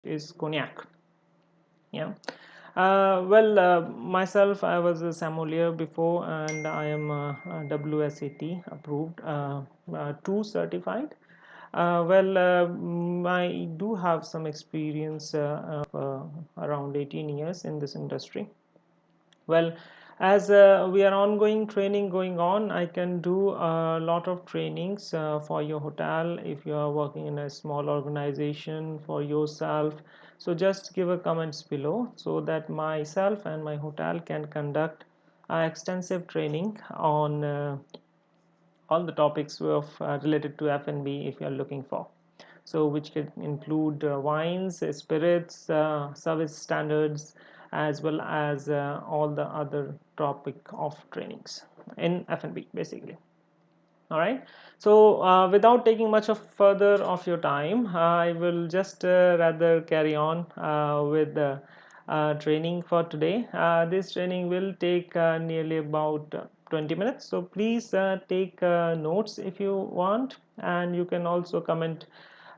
is cognac. Yeah. Myself, I was a sommelier before, and I am WSAT approved, 2 certified. I do have some experience around 18 years in this industry. Well, as we are ongoing training going on, I can do a lot of trainings for your hotel if you are working in a small organization for yourself. So just give a comments below so that myself and my hotel can conduct extensive training on all the topics of related to F&B if you are looking for. So which can include wines, spirits, service standards, as well as all the other topic of trainings in F&B basically. All right, so without taking much of further of your time, I will just rather carry on with the training for today. This training will take nearly about 20 minutes, so please take notes if you want, and you can also comment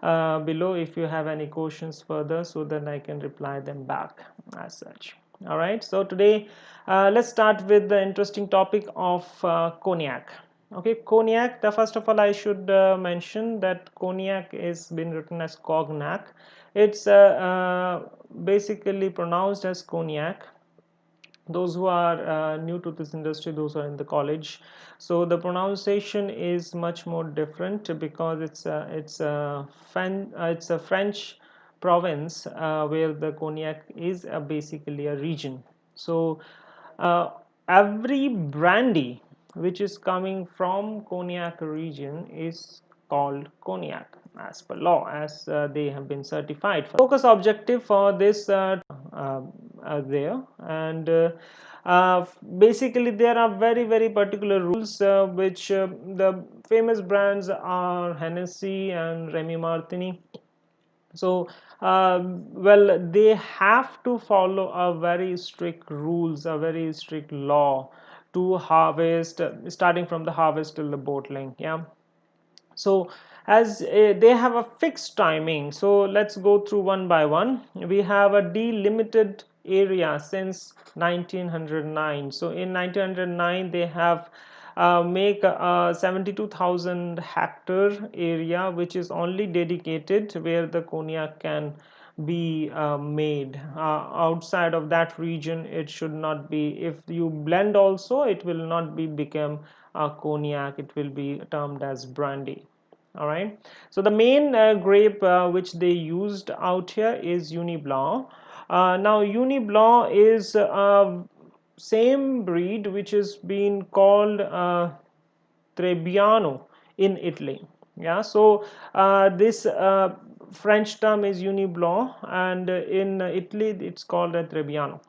below if you have any questions further, so that I can reply them back as such. All right, so today let's start with the interesting topic of cognac. Okay, cognac. The first of all, I should mention that cognac is been written as cognac. It's basically pronounced as cognac. Those who are new to this industry, those who are in the college, so the pronunciation is much more different because it's a French province where the cognac is basically a region. So uh, every brandy which is coming from cognac region is called cognac as per law, as they have been certified. Focus objective for this there, and basically there are very particular rules which the famous brands are Hennessy and Remy Martini. So they have to follow a very strict rules, a very strict law to harvest, starting from the harvest till the bottling. Yeah, so as they have a fixed timing, so let's go through one by one. We have a delimited area since 1909. So in 1909 they have make a 72,000 hectare area which is only dedicated where the cognac can be made. Outside of that region it should not be. If you blend also, it will not be become a cognac, it will be termed as brandy. All right, so the main grape which they used out here is Uni Blanc. Now Uni Blanc is same breed which is being called Trebbiano in Italy. Yeah, so this French term is Uni Blanc, and in Italy it's called a Trebbiano.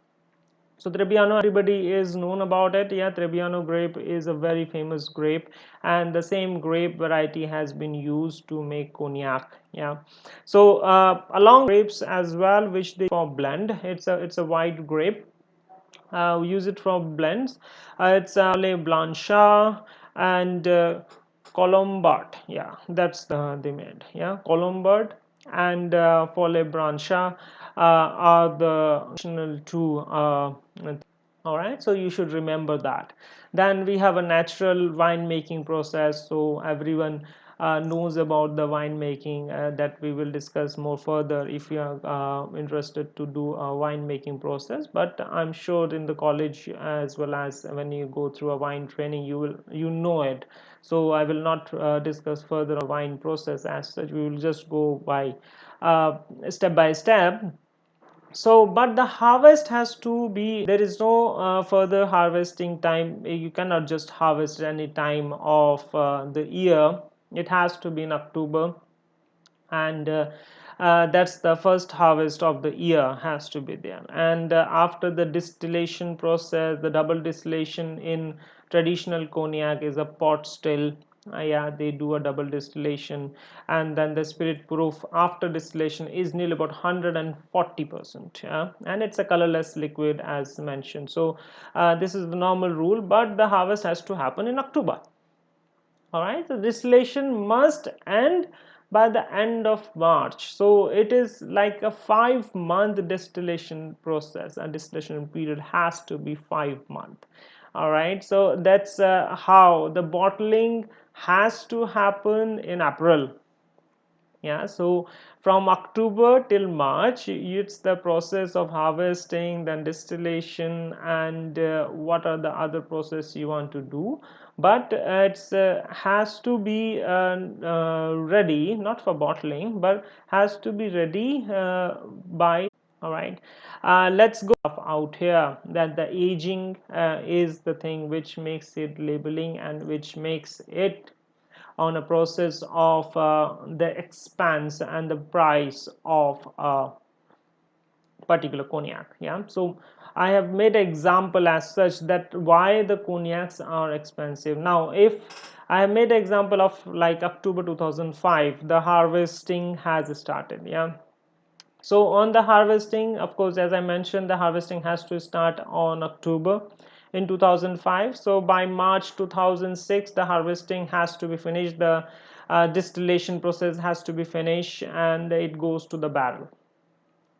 So Trebbiano, everybody is known about it. Yeah, Trebbiano grape is a very famous grape, and the same grape variety has been used to make cognac. Yeah, so along grapes as well, which they for blend. It's a white grape. We use it for blends. It's Le Blanchard and Colombard. Yeah, that's they made. Yeah, Colombard and Folle Blanchard are the additional two. All right, so you should remember that. Then we have a natural winemaking process, so everyone knows about the winemaking that we will discuss more further if you are interested to do a winemaking process. But I'm sure in the college, as well as when you go through a wine training, you know it. So I will not discuss further a wine process as such. We will just go step by step. So but the harvest has to be, there is no further harvesting time. You cannot just harvest any time of the year. It has to be in October, and that's the first harvest of the year has to be there. And after the distillation process, the double distillation in traditional cognac is a pot still. Yeah, they do a double distillation, and then the spirit proof after distillation is nearly about 140%. Yeah, and it's a colorless liquid as mentioned. So this is the normal rule, but the harvest has to happen in October. All right, so distillation must end by the end of March. So it is like a 5 month distillation process, and distillation period has to be 5 months. All right, so that's how the bottling has to happen in April. Yeah, so from October till March, it's the process of harvesting, then distillation, and what are the other process you want to do. But it's has to be ready, not for bottling, but has to be ready by. All right, let's go out here that the aging is the thing which makes it labeling, and which makes it on a process of the expense and the price of particular cognac. Yeah, so I have made an example as such that why the cognacs are expensive. Now if I have made an example of like October 2005, the harvesting has started. Yeah, so on the harvesting, of course, as I mentioned, the harvesting has to start on October in 2005. So by March 2006, the harvesting has to be finished, the distillation process has to be finished, and it goes to the barrel.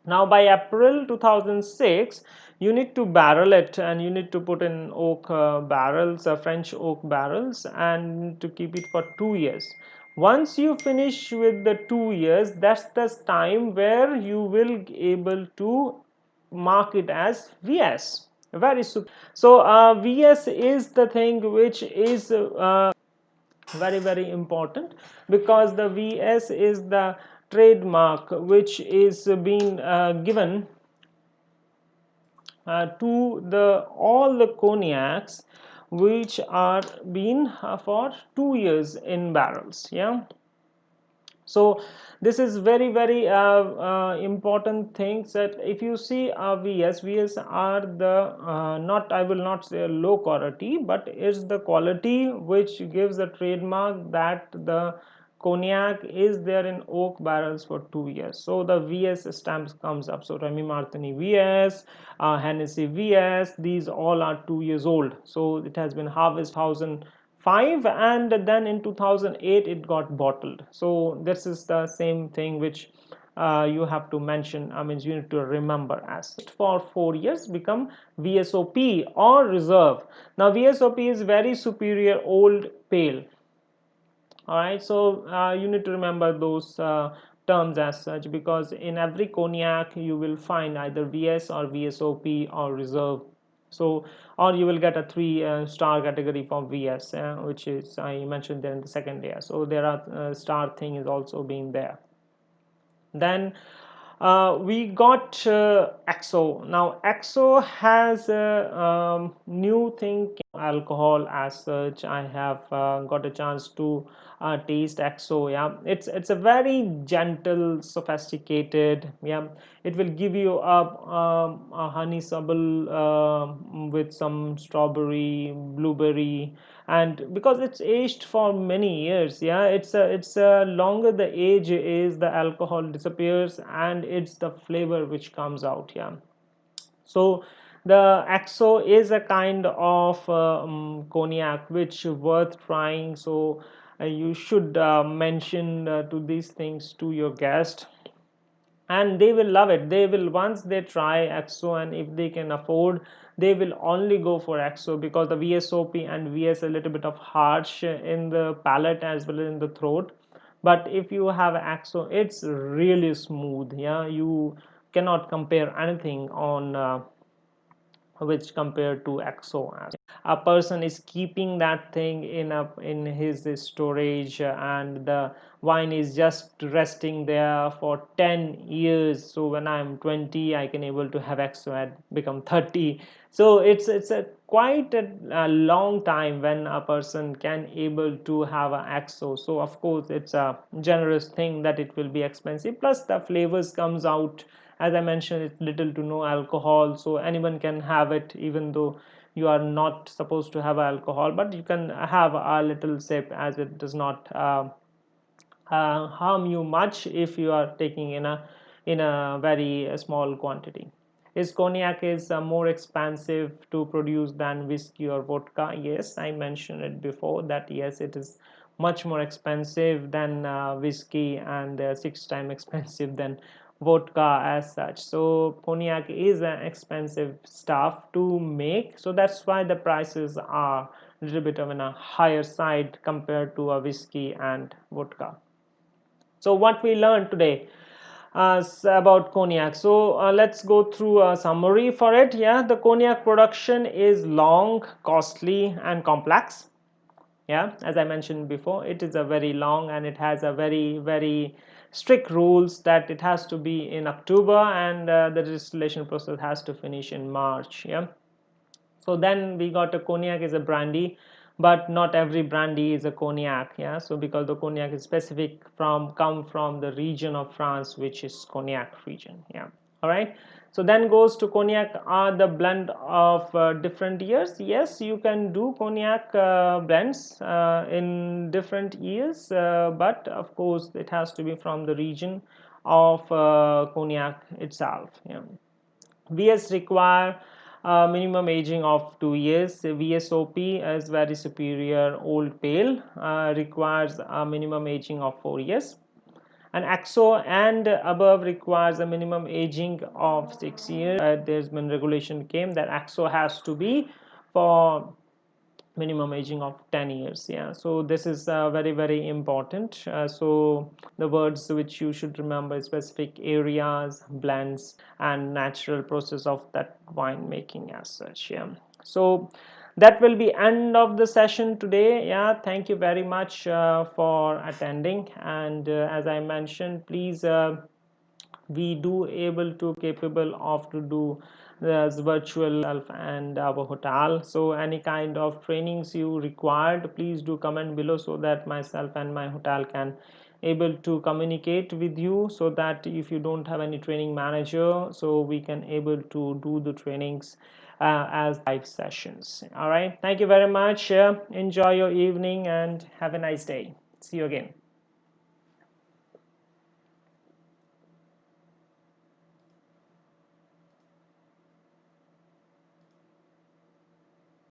Now by April 2006, you need to barrel it, and you need to put in oak barrels, French oak barrels, and to keep it for 2 years. Once you finish with the 2 years, that's the time where you will be able to mark it as VS. Very super. So VS is the thing which is very important, because the VS is the trademark which is being given to the all the cognacs which are been for 2 years in barrels. Yeah, so this is very important things, that if you see VS are the not, I will not say low quality, but it's the quality which gives the trademark that the cognac is there in oak barrels for 2 years. So the VS stamps comes up. So Remy Martini VS, Hennessy VS, these all are 2 years old. So it has been harvested 2005, and then in 2008 it got bottled. So this is the same thing which you have to mention, I mean you need to remember, as for 4 years become VSOP or reserve. Now VSOP is very superior old pale. All right, so you need to remember those terms as such, because in every cognac you will find either VS or VSOP or reserve. So or you will get a 3 star category for VS, which is I mentioned there in the second layer. So there are star thing is also being there. Then we got XO. Now XO has a new thing, alcohol as such. I have got a chance to taste XO. Yeah, it's a very gentle, sophisticated. Yeah, it will give you a honeysuckle with some strawberry, blueberry, and because it's aged for many years. Yeah, it's a longer the age is, the alcohol disappears, and it's the flavor which comes out. Yeah, so the XO is a kind of cognac which worth trying. So you should mention to these things to your guest, and they will love it. They will, once they try XO, and if they can afford, they will only go for XO, because the VSOP and VS a little bit of harsh in the palate as well as in the throat. But if you have XO, it's really smooth. Yeah, you cannot compare anything on which compared to XO. A person is keeping that thing in his storage, and the wine is just resting there for 10 years. So when I'm 20, I can able to have XO and become 30. So it's a quite a long time when a person can able to have a XO. So of course it's a generous thing that it will be expensive, plus the flavors comes out. As I mentioned, it's little to no alcohol, so anyone can have it, even though you are not supposed to have alcohol, but you can have a little sip, as it does not harm you much if you are taking in a very small quantity. Is cognac is more expensive to produce than whiskey or vodka? Yes, I mentioned it before that yes, it is much more expensive than whiskey, and 6 times expensive than vodka as such. So cognac is an expensive stuff to make, so that's why the prices are a little bit of on a higher side compared to a whiskey and vodka. So what we learned today about cognac. So let's go through a summary for it. Yeah, the cognac production is long, costly, and complex. Yeah, as I mentioned before, it is a very long, and it has a very strict rules that it has to be in October, and the distillation process has to finish in March. Yeah, so then we got a cognac is a brandy, but not every brandy is a cognac. Yeah, so because the cognac is specific from come from the region of France, which is cognac region. Yeah, all right. So then goes to cognac are the blend of different years. Yes, you can do cognac blends in different years, but of course it has to be from the region of cognac itself. Yeah. VS require minimum aging of 2 years. VSOP is very superior old pale, requires a minimum aging of 4 years. And AXO and above requires a minimum aging of 6 years. There's been regulation came that AXO has to be for minimum aging of 10 years. Yeah, so this is very important. So the words which you should remember is specific areas, blends, and natural process of that wine making as such. Yeah, so that will be end of the session today. Yeah, thank you very much for attending, and as I mentioned, please we do able to capable of to do this virtual and our hotel. So any kind of trainings you required, please do comment below, so that myself and my hotel can able to communicate with you, so that if you don't have any training manager, so we can able to do the trainings as live sessions. All right, thank you very much. Enjoy your evening and have a nice day. See you again.